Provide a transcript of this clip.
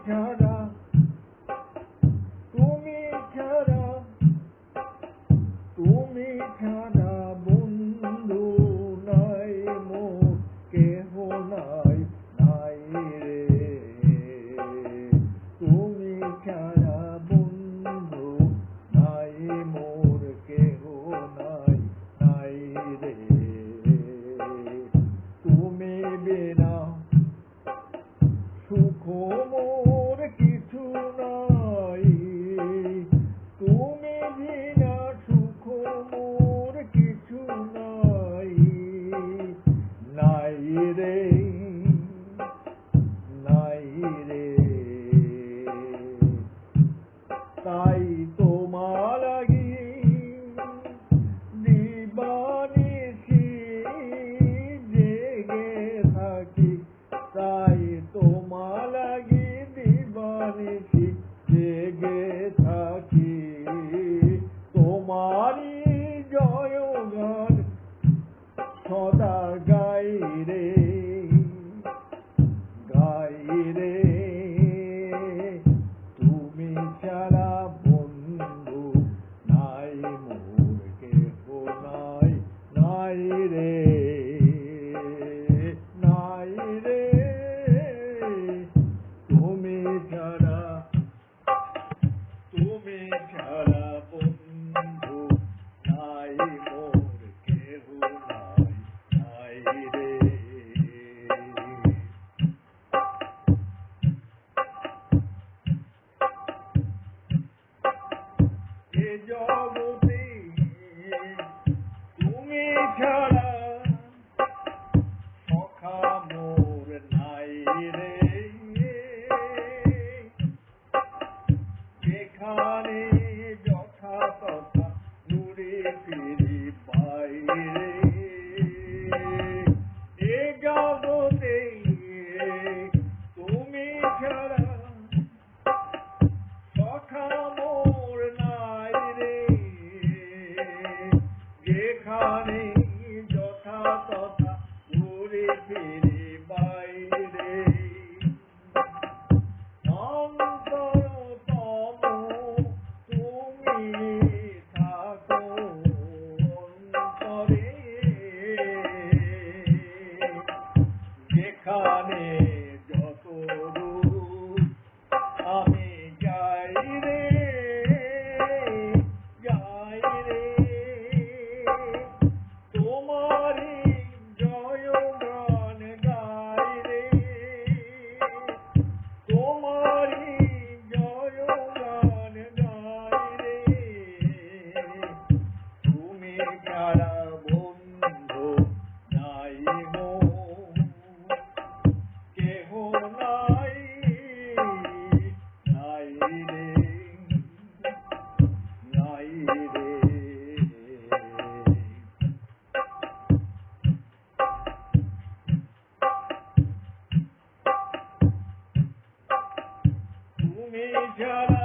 ছাড়া তুমি ছাড়া তুমি ছাড়া বন্ধু নাই মোর কেহ নাই নাই রে তুমি ছাড়া বন্ধু নাই মোর কেহ নাই নাই রে তুমি বিনা সুখ মোর কিছু নাই তুমি বিনা সুখ মোর কিছু নাই নাই রে নাই রে তাই তোমার লাগি দিবানিশি জেগে থাকি তাই তোমার লাগি দিবানিশি জেগে থাকি তোমারি জয়গান সদা গাই রে তুমি ছাড়া বন্ধু নাই মোর কেহ নাই নাই রে নাই রে তুমি ছাড়া বন্ধু নাই মোর কেহ নাই নাই রে এ জগতে তুমি ছাড়া সখা মোর নাই রে যেখানে যথা তথা ঘুরে ফিরি বাইরে এ জগতে তুমি ছাড়া সখা মোর নাই রে যেখানে যথা তথা ঘুরে ফিরি বাইরে অন্তরতম তুমি থাকো অন্তরে যেখানে যত রূপ আমি গাই রে তোমারি জয়গান গাই রে তোমারি জয়গান গাই রে তুমি ছাড়া বন্ধু নাই মোর কেহ নাই নাই রে নাই রে তুমি ছাড়া